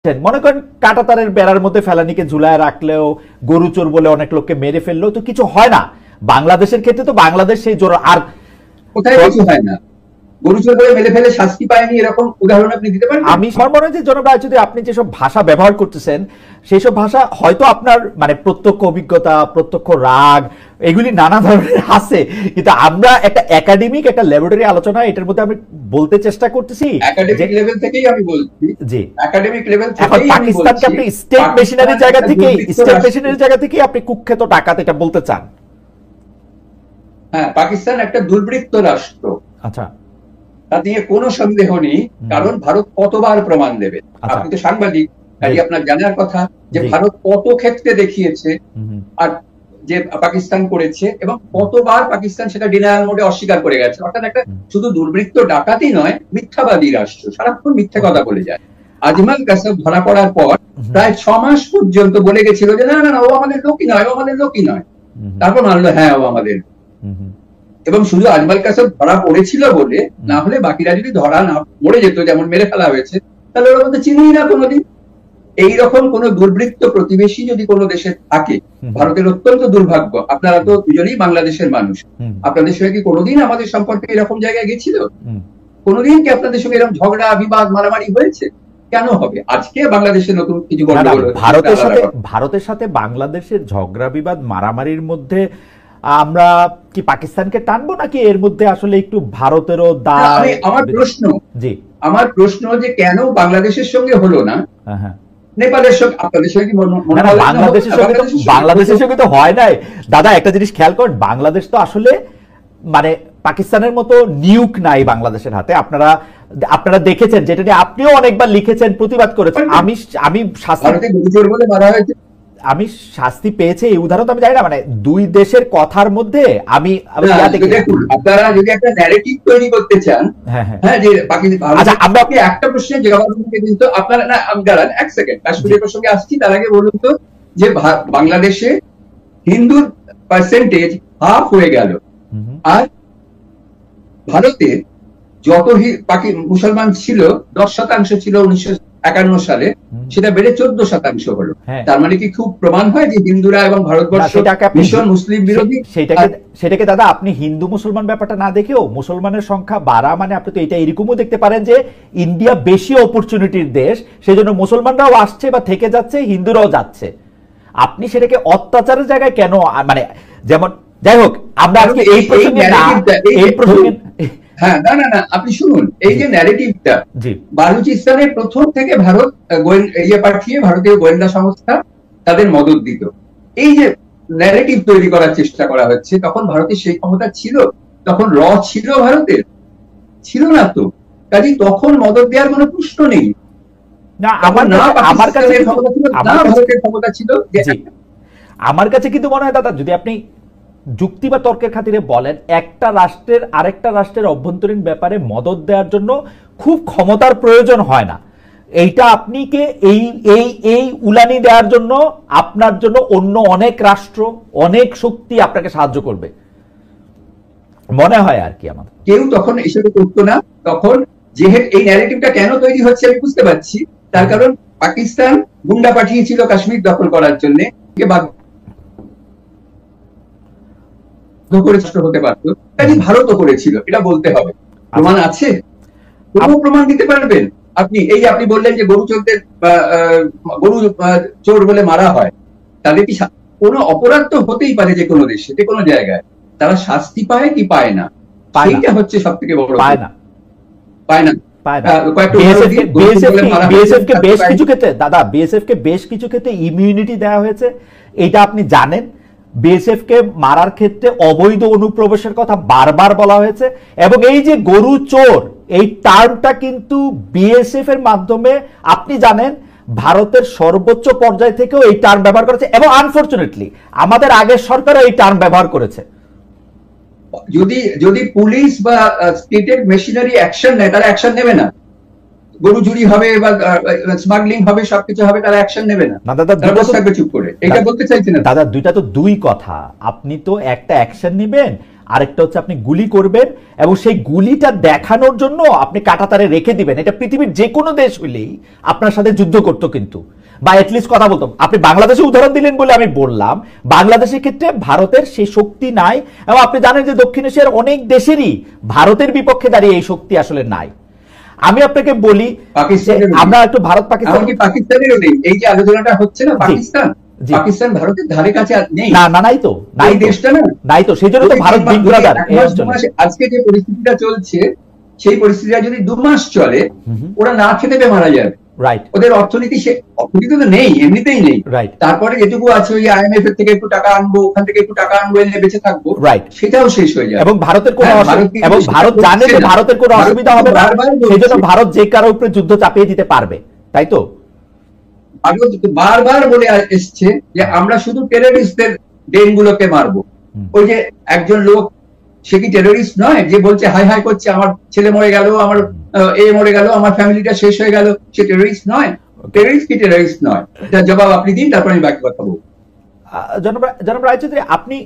মনে করেন কাঁটাতারের বেড়ার মধ্যে ফেলানিকে ঝুলায় রাখলেও, গরু চোর বলে অনেক লোককে মেরে ফেললেও তো কিছু হয় না। বাংলাদেশের ক্ষেত্রে তো বাংলাদেশ সেই জোর আর কোথায় কিছু হয় না। গরু চোর বলে মেরে ফেলে শাস্তি পায়নি এরকম উদাহরণ আপনি দিতে পারবেন? আমি মনে হয় যে জনাব রায়চৌধুরী, আপনি যেসব ভাষা ব্যবহার করতেছেন সেই সব ভাষা হয়তো আপনার মানে প্রত্যক্ষ অভিজ্ঞতা, প্রত্যক্ষ রাগ, এগুলি নানা ধরনের আছে, কিন্তু আমরা একটা একাডেমিক একটা ল্যাবরেটরি আলোচনা এটার মধ্যে আমি বলতে চেষ্টা করতেছি। একাডেমিক লেভেল থেকেই আমি বলছি। জি, একাডেমিক লেভেল এখন থেকেই আমি বলছি পাকিস্তানকে আপনি স্টেট মেশিনারি জায়গা থেকে, স্টেট মেশিনারি জায়গা থেকে আপনি কুখ্যাত ডাকাত এটা বলতে চান? হ্যাঁ, পাকিস্তান একটা দুর্বৃত্ত রাষ্ট্র। আচ্ছা, তা নিয়ে কোনো সন্দেহ নেই, কারণ ভারত কতবার প্রমাণ দেবে। আপনি তো সাংবাদিক, তাই আপনার জানার কথা যে ভারত কত ক্ষেত্রে দেখিয়েছে আর যে পাকিস্তান করেছে, এবং কতবার পাকিস্তান সেটা ডিনায়াল মোডে অস্বীকার করে গেছে। অর্থাৎ একটা শুধু দুর্বৃত্ত ডাকাতই নয়, মিথ্যাবাদী রাষ্ট্র, সারাক্ষণ মিথ্যে কথা বলে যায়। আজমাল কাসাব ধরা পড়ার পর প্রায় 6 মাস পর্যন্ত বলে গেছিল যে না না না, ও আমাদের লোকই নয়, ও আমাদের লোকই নয়। তারপর মানলো হ্যাঁ ও আমাদের। এবং শুধু আজমাল কাসাব ধরা পড়েছিল বলে, না হলে বাকিরা যদি ধরা না পড়ে যেত, যেমন মেরে ফেলা হয়েছে, তাহলে ওরা বলতে চিনি না কোনোদিন। এইরকম কোন দুর্বৃত্ত প্রতিবেশী যদি কোনো দেশে থাকে, ভারতের অত্যন্ত দুর্ভাগ্য। আপনারা তো দুজনেই বাংলাদেশের মানুষ, আপনাদের সঙ্গে কি কোনোদিন আমাদের সম্পর্কে এরকম জায়গায় গেছিল? কোনোদিন কি আপনাদের সঙ্গে এরকম ঝগড়া, বিবাদ, মারামারি হয়েছে? কেন হবে? আজকে বাংলাদেশের নতুন কিছু গন্ডগোল ভারতের সাথে বাংলাদেশের ঝগড়া, বিবাদ, মারামারির মধ্যে আমরা কি পাকিস্তানকে টানবো, নাকি এর মধ্যে আসলে একটু ভারতেরও দায়? আমার প্রশ্ন যে কেন বাংলাদেশের সঙ্গে হলো না, নেপালের সঙ্গে, আপনাদের সঙ্গে কি বাংলাদেশের সঙ্গে তো হয় নাই দাদা। একটা জিনিস খেয়াল করেন, বাংলাদেশ তো আসলে মানে পাকিস্তানের মতো নিউক নাই বাংলাদেশের হাতে। আপনারা দেখেছেন, যেটা নিয়ে আপনিও অনেকবার লিখেছেন, প্রতিবাদ করেছেন। আমি শাস্তি পেয়েছে এই উদাহরণ তো আমি জানি না, মানে দুই দেশের কথার মধ্যে আমি আপনারা যদি একটা ন্যারেটিভ তৈরি করতে চান, হ্যাঁ, যে আমরা আপনি একটা প্রশ্নের জবাব দিতে, কিন্তু আপনারা না, আমি দাঁড়ান এক সেকেন্ড, কাশ্মীরের প্রসঙ্গে আসছি, তার আগে বলুন তো যে বাংলাদেশে হিন্দুর পার্সেন্টেজ হাফ হয়ে গেল, আর ভারতে যত মুসলমান ছিল 10% ছিল 1951 সালে, সেটা বেড়ে 14% হলো। তার মানে কি খুব প্রমাণ হয় যে হিন্দুরা এবং ভারতবর্ষ ভীষণ মুসলিম বিরোধী? সেটাকে দাদা আপনি হিন্দু মুসলমান ব্যাপারটা না দেখেও মুসলমানের সংখ্যা বাড়া মানে আপনি তো এটা এরকমও দেখতে পারেন যে ইন্ডিয়া বেশি অপরচুনিটির দেশ, সেজন্য মুসলমানরাও আসছে বা থেকে যাচ্ছে, হিন্দুরাও যাচ্ছে। আপনি সেটাকে অত্যাচারের জায়গায় কেন, মানে যেমন, যাই হোক, আমরা আজকে এই প্রসঙ্গে হ্যাঁ, না না না, আপনি শুনুন, এই যে ন্যারেটিভটা, বালুচিস্তানের প্রথম থেকে ভারত পাঠিয়ে ভারতীয় গোয়েন্দা সংস্থা তাদের মদত দিত। এই যে ন্যারেটিভ তৈরি করার চেষ্টা করা হচ্ছে, তখন ভারতের সেই ক্ষমতা ছিল? তখন ছিল ভারতের? ছিল না তো। কাজে তখন মদত দেওয়ার কোনো প্রশ্ন নেই। আমার কাছে কিন্তু মনে হয় দাদা, যদি আপনি যুক্তি বা তর্কের খাতিরে বলেন, একটা রাষ্ট্রের আরেকটা রাষ্ট্রের অভ্যন্তরীণ ব্যাপারে মদত দেওয়ার জন্য খুব ক্ষমতার প্রয়োজন হয় না। এইটা আপনি কে এই উলানি দেওয়ার জন্য আপনার জন্য অন্য অনেক রাষ্ট্র, অনেক শক্তি আপনাকে সাহায্য করবে মনে হয় আর কি। আমার কেউ তখন এসব করতো না। তখন যেহেতু এই ন্যারেটিভটা কেন তৈরি হচ্ছে আমি বুঝতে পারছি, তার কারণ পাকিস্তান গুন্ডা পাঠিয়েছিল কাশ্মীর দখল করার জন্য, হতে পারতো, কাজে ভারতও করেছিল, এটা বলতে হবে। প্রমাণ আছে? কোনো প্রমাণ দিতে পারবেন আপনি? আপনি বললেন যে গরু চোর বলে মারা হয়, তাদের কি কোনো অপরাধ তো হতেই পারে যে কোনো দেশে, যে কোনো জায়গায়, তারা শাস্তি পায় কি পায় না, সেইটা হচ্ছে সব থেকে বড়। পায় না। বিএসএফ কে বেশ কিছু ক্ষেত্রে ইমিউনিটি দেওয়া হয়েছে, এটা আপনি জানেন। বিএসএফ কে মারার ক্ষেত্রে অবৈধ অনুপ্রবেশের কথা বারবার বলা হয়েছে, এবং এই যে গরু চোর এই টার্মটা কিন্তু বিএসএফ এর মাধ্যমে, আপনি জানেন, ভারতের সর্বোচ্চ পর্যায় থেকেও এই টার্ম ব্যবহার করেছে, এবং আনফরচুনেটলি আমাদের আগের সরকারও এই টার্ম ব্যবহার করেছে। যদি পুলিশ বা স্টেটের মেশিনারি অ্যাকশন নেয়, তারা অ্যাকশন নেবে না। গরু চুরি হবে বা স্মাগলিং হবে, সবকিছু হবে, তারা অ্যাকশন নেবে না, তারা বসে থাকবে চুপ করে। এটা বলতে চাইছেন না দাদা, দুইটা তো দুই কথা। আপনি তো একটা অ্যাকশন নেবেন, আরেকটা হচ্ছে আপনি গুলি করবেন এবং সেই গুলিটা দেখানোর জন্য আপনি কাঁটাতারে রেখে দিবেন। এটা পৃথিবীর যে কোনো দেশ হইলেই আপনার সাথে যুদ্ধ করতো কিন্তু, বা এটলিস্ট কথা বলতাম। আপনি বাংলাদেশে উদাহরণ দিলেন বলে আমি বললাম, বাংলাদেশের ক্ষেত্রে ভারতের সেই শক্তি নাই, এবং আপনি জানেন যে দক্ষিণ এশিয়ার অনেক দেশেরই ভারতের বিপক্ষে দাঁড়িয়ে এই শক্তি আসলে নাই। আমি আপনাকে বলি আমরা একটু ভারত পাকিস্তানেরও নেই, এই যে আলোচনাটা হচ্ছে না, পাকিস্তান ভারতের ধারে কাছে নেই। না না, নাই তো, নাই দেশটা না, নাই তো, সেই জন্য তো ভারত বিগ ব্রাদার। আজকে যে পরিস্থিতিটা চলছে সেই পরিস্থিতিটা যদি 2 মাস চলে, ওরা না খেতে পেয়ে মারা যাবে। রাইট, ওদের অর্থনীতি তো নেই, এমনিতেই নেই। রাইট, তারপরে যেটুকু আছে ওই IMF এর থেকে একটু টাকা আনবো, ওখান থেকে একটু টাকা আনবো, এনে বেঁচে থাকবো, রাইট, সেটাও শেষ হয়ে যাবে। এবং ভারতের কোনো এবং ভারত জানে যে ভারতের কোনো অসুবিধা হবে না, সেই জন্য ভারত যে কারো উপরে যুদ্ধ চাপিয়ে দিতে পারবে, তাই তো? ভারত বারবার বলে এসছে যে আমরা শুধু টেররিস্টদের ডেনগুলোকে মারবো। ওই যে একজন লোক, সে কি টেররিস্ট নয় যে বলছে হাই হাই করছে আমার ছেলে মরে গেল, আমার এ মরে গেল, আমার ফ্যামিলিটা শেষ হয়ে গেল, সে টেররিস্ট নয়? টেররিস্ট কি টেররিস্ট নয়, তার জবাব আপনি দিন, তারপর আমি বাকি কথা বলবো। জনাব রায়চৌধুরী, আপনি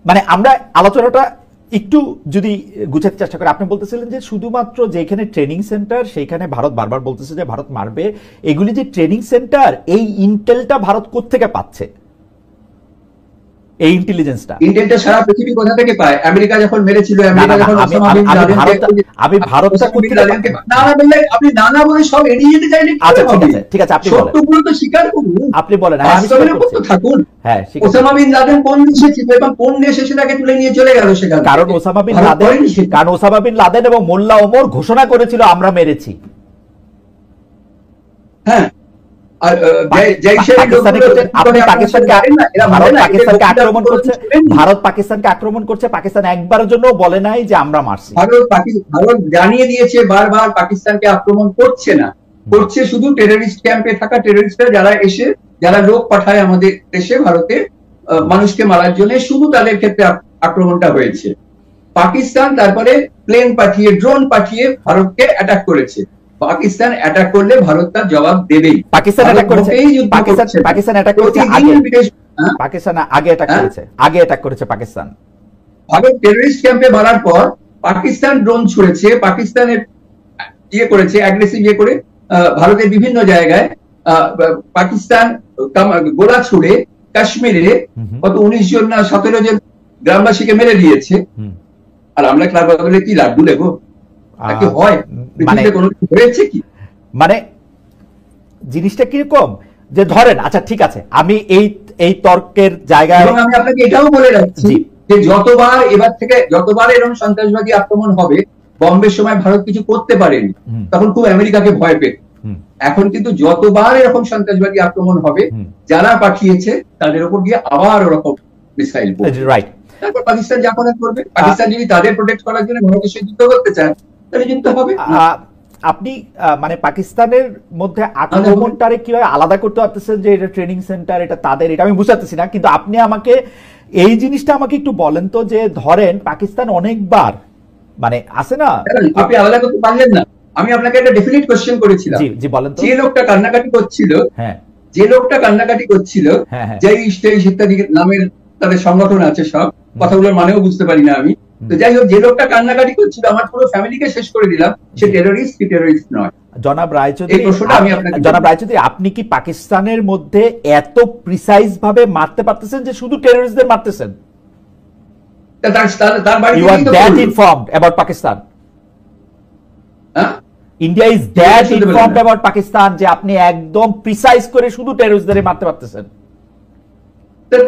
মানে আমরা আলোচনাটা একটু যদি গুছাতে চেষ্টা করি, আপনি বলতেছিলেন যে শুধুমাত্র যেখানে ট্রেনিং সেন্টার সেইখানে ভারত বারবার বলতেছে যে ভারত মারবে, এগুলি যে ট্রেনিং সেন্টার, এই ইন্টেলটা ভারত কোত্থেকে পাচ্ছে? এই ইন্টেলিজেন্সটা সারা পৃথিবী কোথা থেকে পায়? আমেরিকা যখন মেরেছিল, আমেরিকা যখন আমি ভারতটা আপনি নানা বলে সব এড়িয়ে যেতে চাইলে আচ্ছা ঠিক আছে আপনি বলেন, সত্যগুলো তো স্বীকার করুন, আপনি বলেন, থাকুন। হ্যাঁ, ওসামা বিন লাদেন কোন দেশে ছিল এবং কোন দেশে সেটাকে তুলে নিয়ে চলে গেল সেখানে? কারণ ওসামা বিন লাদেন এবং মোল্লা ওমর ঘোষণা করেছিল আমরা মেরেছি। হ্যাঁ, ভারত পাকিস্তানকে আক্রমণ করছে, পাকিস্তান একবারের জন্য বলে নাই যে আমরা মারছি। ভারত জানিয়ে দিয়েছে বারবার পাকিস্তানকে আক্রমণ করছে না, করছে শুধু টেররিস্ট ক্যাম্পে থাকা টেররিস্টরা যারা লোক পাঠায় আমাদের দেশে ভারতে মানুষকে মারার জন্য, শুধু তাদের ক্ষেত্রে আক্রমণটা হয়েছে। পাকিস্তান তারপরে প্লেন পাঠিয়ে, ড্রোন পাঠিয়ে ভারতকে অ্যাটাক করেছে। পাকিস্তান অ্যাটাক করলে ভারত তার জবাব দেবেই। পাকিস্তান অ্যাটাক করেছে, পাকিস্তান অ্যাটাক করেছে, পাকিস্তান আগে অ্যাটাক করেছে পাকিস্তান। ভারত টেররিস্ট ক্যাম্পে মারার পর পাকিস্তান ড্রোন ছুড়েছে, পাকিস্তানের করেছে অ্যাগ্রেসিভ করে ভারতের বিভিন্ন জায়গায়। পাকিস্তান গোলা ছুড়ে কাশ্মীরে কত 19 জন না 17 জন গ্রামবাসীকে মেরে দিয়েছে। আর আমরা ক্লাব বলে কি লাড্ডু দেবো? মানে জিনিসটা কিরকম যে ধরেন, আচ্ছা ঠিক আছে, আমি এই তর্কের জায়গায় আমি আপনাকে এটাও বলে রাখছি যে যতবার এরকম সন্ত্রাসবাদী আক্রমণ হবে, বম্বের সময় ভারত কিছু করতে পারেনি, তখন খুব আমেরিকাকে ভয় পেত। এখন কিন্তু যতবার এরকম সন্ত্রাসবাদী আক্রমণ হবে, যারা পাঠিয়েছে তাদের উপর গিয়ে আবার ওরকম মিসাইল পড়বে। রাইট, তারপর পাকিস্তান যা করার করবে। পাকিস্তান যদি তাদের প্রোটেক্ট করার জন্য ভারতের সাথে যুদ্ধ করতে চায়, তাহলে যুদ্ধ হবে। আপনি মানে পাকিস্তানের মধ্যে আক্রমণটারে কিভাবে আলাদা করতে পারতেছেন যে এটা ট্রেনিং সেন্টার, এটা তাদের, এটা আমি বুঝাতেছি না, কিন্তু আপনি আমাকে এই জিনিসটা আমাকে একটু বলেন তো, যে ধরেন পাকিস্তান অনেকবার মানে আছে না, আপনি আলাদা করতে পারলেন না। আমি আপনাকে একটা ডেফিনিট কোশ্চেন করেছিলাম। জি বলেন তো। যে লোকটা কান্নাকাটি করছিল, যেই স্টেজ ইত্যাদি নামের তাদের সংগঠন আছে, সব কথাগুলোর মানেও বুঝতে পারি না আমি, তো যাই হোক, যে লোকটা কান্নাকাটি করছিল, আমার পুরো ফ্যামিলিকে শেষ করে দিলাম, সে টেররিস্ট কি টেররিস্ট নয়? জনাব রায়চৌধুরী, আপনি কি পাকিস্তানের মধ্যে এত প্রিসাইজ ভাবে মারতে পারতেছেন যে শুধু টেররিস্টদের মারতেছেন? You are that informed about Pakistan. India is that informed about Pakistan যে আপনি একদম প্রিসাইজ করে শুধু টেররিস্টদের মারতে পারতেছেন।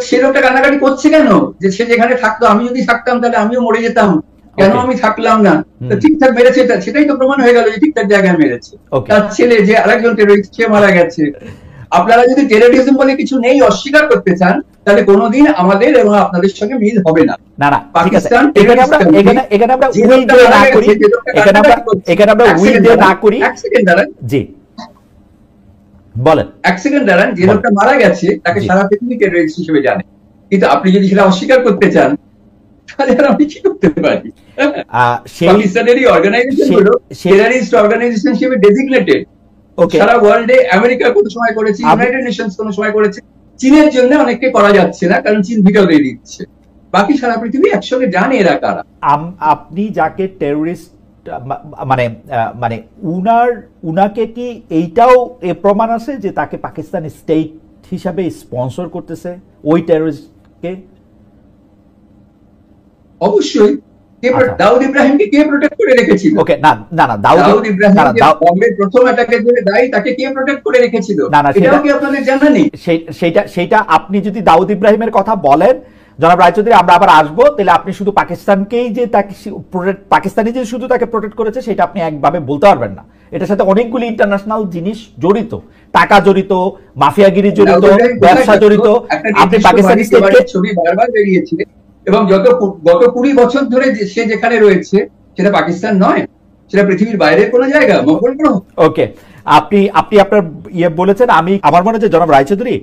সে লোকটা কান্নাকাটি করছে কেন? যে সে যেখানে থাকতো, আমি যদি থাকতাম তাহলে আমিও মরে যেতাম, কেন আমি থাকলাম না? ঠিকঠাক মেরেছে, সেটাই তো প্রমাণ হয়ে গেল যে ঠিকঠাক জায়গায় মেরেছে। তার ছেলে যে আরেকজন টেররিস্ট, সে মারা গেছে। আপনারা যদি টেররিজম বলে কিছু নেই অস্বীকার করতে চান, তাহলে কোনোদিন আমাদের এবং আপনাদের সঙ্গে মিল হবে না। না পাকিস্তান, এখানে আমরা উইল ডে না করি, এখানে আমরা উইল ডে না করি। এক সেকেন্ড দাঁড়ান, জি বলেন। এক সেকেন্ড দাঁড়ান, যে লোকটা মারা গেছে তাকে সারা পৃথিবী টেররিস্ট হিসেবে জানে, কিন্তু আপনি যদি সেটা অস্বীকার করতে চান, তাহলে আমি কি করতে পারি? পাকিস্তানেরই অর্গানাইজেশন গুলো টেররিস্ট অর্গানাইজেশন হিসেবে ডেজিগনেটেড। সারা ওয়ার্ল্ডে আমেরিকা কোনো সময় করেছে, ইউনাইটেড নেশনস কোনো সময় করেছে, চীনের জন্য অনেককে করা যাচ্ছে না, কারণ চীন ভিটো দিয়ে দিচ্ছে। বাকি সারা পৃথিবী একসঙ্গে জানে এরা কারা। আপনি যাকে টেররিস্ট মানে মানে উনাকে কি এইটাও এ প্রমাণ আছে যে তাকে পাকিস্তান স্টেট হিসাবে স্পন্সর করতেছে ওই টেররিস্টকে? অবশ্যই। দাউদ ইব্রাহিমকে কে প্রোটেক্ট করে রেখেছিল? ওকে, না না না, দাউদ ইব্রাহিম বম্বের প্রথম অ্যাটাকের জন্য দায়ী, তাকে কে প্রোটেক্ট করে রেখেছিল? না না, এটাও কি আপনাদের জানা নেই? সেইটা আপনি যদি দাউদ ইব্রাহিমের কথা বলেন জনাব রায়চৌধুরী, আমরা আবার আসবো, তাহলে আপনি শুধু পাকিস্তানকেই যে তাকে পাকিস্তানি যে শুধু তাকে প্রোটেক্ট করেছে সেটা আপনি একভাবে বলতে পারবেন না। এটার সাথে অনেকগুলি ইন্টারন্যাশনাল জিনিস জড়িত, টাকা জড়িত, মাফিয়াগিরি জড়িত, ব্যবসা জড়িত। আপনি পাকিস্তানি স্টেটকে ছবি বারবার বেরিয়েছে, এবং গত 20 বছর ধরে সে যেখানে রয়েছে সেটা পাকিস্তান নয়, সেটা পৃথিবীর বাইরের কোনো জায়গা, মঙ্গল গ্রহ। ওকে, আপনি আপনার বলেছেন। আমার মনে হয় জনাব রায়চৌধুরী,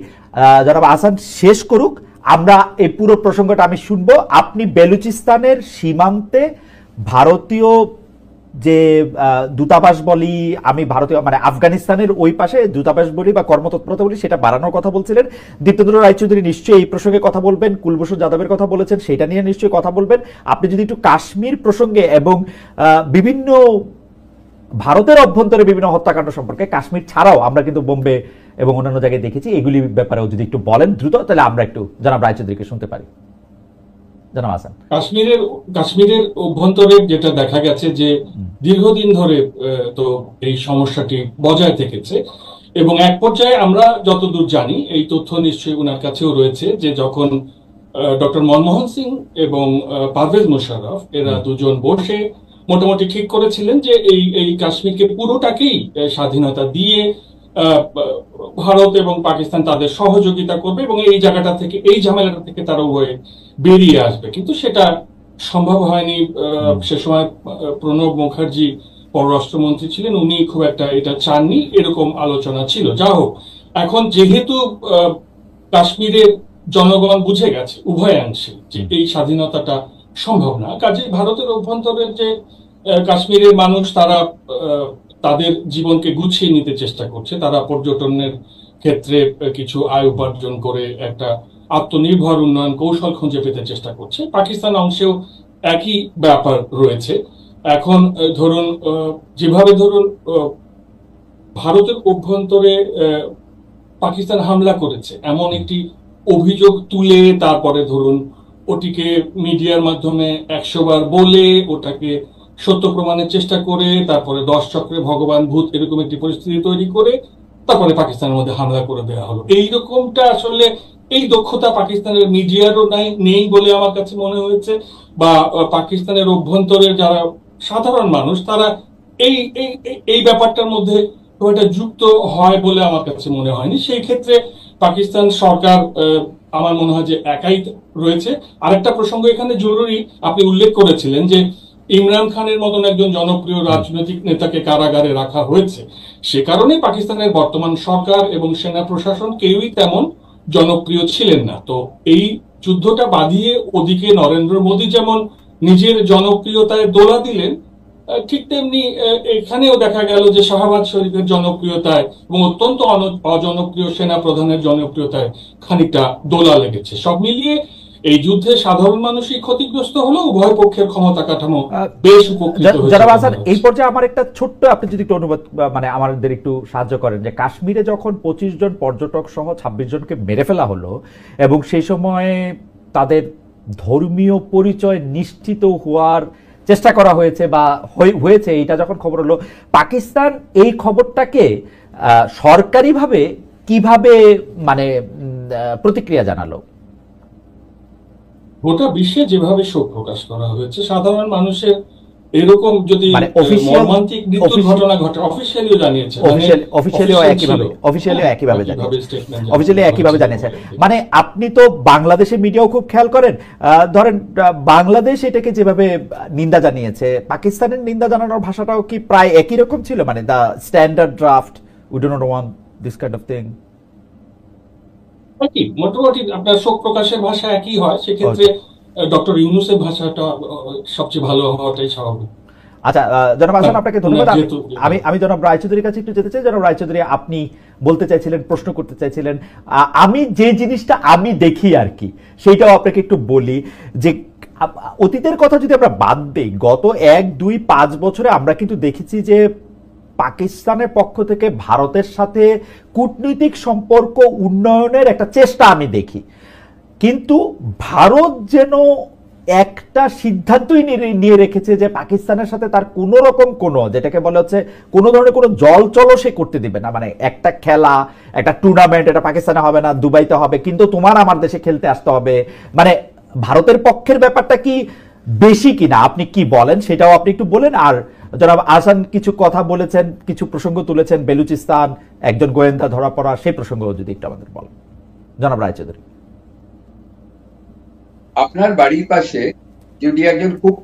জনাব আহসান শেষ করুক, আমরা এই পুরো প্রসঙ্গটা আমি শুনবো। আপনি বেলুচিস্তানের সীমান্তে ভারতীয় যে দূতাবাস বলি, আমি ভারতীয় মানে আফগানিস্তানের ওই পাশে দূতাবাস বলি বা কর্মতৎপরতা বলি, সেটা বাড়ানোর কথা বলছিলেন। দীপ্তেন্দ্র রায়চৌধুরী নিশ্চয়ই এই প্রসঙ্গে কথা বলবেন, কুলভূষণ যাদবের কথা বলেছেন, সেটা নিয়ে নিশ্চয়ই কথা বলবেন। আপনি যদি একটু কাশ্মীর প্রসঙ্গে এবং বিভিন্ন ভারতের অভ্যন্তরে বিভিন্ন হত্যাকাণ্ড সম্পর্কে, কাশ্মীর ছাড়াও আমরা কিন্তু বোম্বে এবং অন্যান্য জায়গায় দেখেছি, এগুলি ব্যাপারেও যদি একটু বলেন দ্রুত, তাহলে আমরা একটু জনাব রায়চৌধুরীকে শুনতে পারি। জনাব হাসান। কাশ্মীরের অভ্যন্তরে যেটা দেখা গেছে যে দীর্ঘদিন ধরে তো এই সমস্যাটি বজায় থেকেছে, এবং এক পর্যায়ে আমরা যতদূর জানি, এই তথ্য নিশ্চয়ই ওনার কাছেও রয়েছে, যে যখন ডক্টর মনমোহন সিং এবং পারভেজ মুশাররফ এরা দুজন বসে মোটামুটি ঠিক করেছিলেন যে এই কাশ্মীরকে পুরোটাকেই স্বাধীনতা দিয়ে ভারত এবং পাকিস্তান তাদের সহযোগিতা করবে এবং এই জায়গাটা থেকে, এই ঝামেলাটা থেকে তারা উভয়ে বেরিয়ে আসবে। কিন্তু সেটা সম্ভব হয়নি। সে সময় প্রণব মুখার্জি পররাষ্ট্রমন্ত্রী ছিলেন, উনি খুব একটা এটা চাননি, এরকম আলোচনা ছিল। যা হোক, এখন যেহেতু কাশ্মীরের জনগণ বুঝে গেছে উভয়াংশে যে এই স্বাধীনতাটা সম্ভব না, কাজেই ভারতের অভ্যন্তরের যে কাশ্মীরের মানুষ, তারা তাদের জীবনকে গুছিয়ে নিতে চেষ্টা করছে। তারা পর্যটনের ক্ষেত্রে কিছু আয় উপার্জন করে একটা আত্মনির্ভর উন্নয়ন কৌশল খুঁজে পেতে চেষ্টা করছে। পাকিস্তান অংশেও একই ব্যাপার রয়েছে। এখন ধরুন, যেভাবে ধরুন ভারতের অভ্যন্তরে পাকিস্তান হামলা করেছে এমন একটি অভিযোগ তুলে, তারপরে ধরুন ওটিকে মিডিয়ার মাধ্যমে 100 বার বলে, ওটাকে সত্য প্রমাণের চেষ্টা করে, তারপরে 10 চক্রে ভগবান ভূত এরকম একটি পরিস্থিতি তৈরি করে তারপরে পাকিস্তানের মধ্যে হামলা করে দেওয়া হলো। এইরকমটা আসলে এই দক্ষতা পাকিস্তানের মিডিয়ারও নেই বলে আমার কাছে মনে হয়েছে, বা পাকিস্তানের অভ্যন্তরে যারা সাধারণ মানুষ তারা এই ব্যাপারটার মধ্যে খুব একটা যুক্ত হয় বলে আমার কাছে মনে হয়নি। সেই ক্ষেত্রে পাকিস্তান সরকার আমার মনে হয় যে একাই রয়েছে। আরেকটা প্রসঙ্গ এখানে জরুরি, আপনি উল্লেখ করেছিলেন যে ইমরান খানের মতন একজন জনপ্রিয় রাজনৈতিক নেতাকে কারাগারে রাখা হয়েছে। সে কারণে পাকিস্তানের বর্তমান সরকার এবং সেনা প্রশাসন কেউই তেমন জনপ্রিয় ছিলেন না। তো এই যুদ্ধটা বাঁধিয়ে ওদিকে নরেন্দ্র মোদী যেমন নিজের জনপ্রিয়তায় দোলা দিলেন, ঠিক তেমনি এখানেও দেখা গেল যে শাহবাজ শরীফের জনপ্রিয়তায় এবং অত্যন্ত অজনপ্রিয় সেনা প্রধানের জনপ্রিয়তায় খানিকটা দোলা লেগেছে। সব মিলিয়ে এই যুদ্ধে সাধারণ মানুষই ক্ষতিগ্রস্ত হলো, উভয় পক্ষের ক্ষমতা কাঠামো বেশ উপকৃত হয়েছে। এই পর্যায়ে আমার একটা ছোট্ট, আপনি যদি একটু অনুবাদ মানে আমাদের একটু সাহায্য করেন, যে কাশ্মীরে যখন 25 জন পর্যটক সহ 26 জনকে মেরে ফেলা হলো এবং সেই সময় তাদের ধর্মীয় পরিচয় নিশ্চিত হওয়ার চেষ্টা করা হয়েছে বা হয়েছে, এটা যখন খবর হলো, পাকিস্তান এই খবরটাকে সরকারিভাবে কিভাবে মানে প্রতিক্রিয়া জানালো? গোটা বিশ্বে যেভাবে শোক প্রকাশ করা হয়েছে, সাধারণ মানুষের এরকম যদি মর্মান্তিক মৃত্যুর ঘটনা ঘটে, অফিশিয়ালিও জানিয়েছে, অফিশিয়ালি একইভাবে জানিয়েছে। মানে আপনি তো বাংলাদেশের মিডিয়াও খুব খেয়াল করেন, ধরেন বাংলাদেশ এটাকে যেভাবে নিন্দা জানিয়েছে, পাকিস্তানের নিন্দা জানানোর ভাষাটাও কি প্রায় একই রকম ছিল? মানে the standard draft, we do not want this kind of thing. একই, মোটামুটি আপনার শোক প্রকাশের ভাষা একই হয়। সেক্ষেত্রে ডক্টর ইউনূসের ভাষাটা সবচেয়ে ভালো হওয়াটাই স্বাভাবিক। আচ্ছা, জনাব আহসান, আপনাকে ধন্যবাদ। আমি জনাব রায়চৌধুরীর কাছে একটু যেতে চাই। জনাব রায়চৌধুরী, আপনি বলতে চাইছিলেন, প্রশ্ন করতে চাইছিলেন। আমি যে জিনিসটা আমি দেখি আর কি, সেইটাও আপনাকে একটু বলি যে অতীতের কথা যদি আমরা বাদ দিই, গত 1, 2, 5 বছরে আমরা কিন্তু দেখেছি যে পাকিস্তানের পক্ষ থেকে ভারতের সাথে কূটনৈতিক সম্পর্ক উন্নয়নের একটা চেষ্টা আমি দেখি, কিন্তু ভারত যেন একটা সিদ্ধান্তই নিয়ে রেখেছে যে পাকিস্তানের সাথে তার কোন রকম যেটাকে বলা হচ্ছে কোনো ধরনের কোনো জল চলো সে করতে দিবে না। মানে একটা খেলা, একটা টুর্নামেন্ট, এটা পাকিস্তানে হবে না, দুবাইতে হবে, কিন্তু তোমার আমার দেশে খেলতে আসতে হবে। মানে ভারতের পক্ষের ব্যাপারটা কি বেশি কিনা, আপনি কি বলেন সেটাও আপনি একটু বলেন। আর জনাব আহসান কিছু কথা বলেছেন, কিছু প্রসঙ্গ তুলেছেন, বেলুচিস্তান, একজন গোয়েন্দা ধরা পড়া, সেই প্রসঙ্গ যদি একটু আমাদের বলেন জনাব রায়চৌধুরী। আপনার বাড়ির পাশে যদি একজন খুব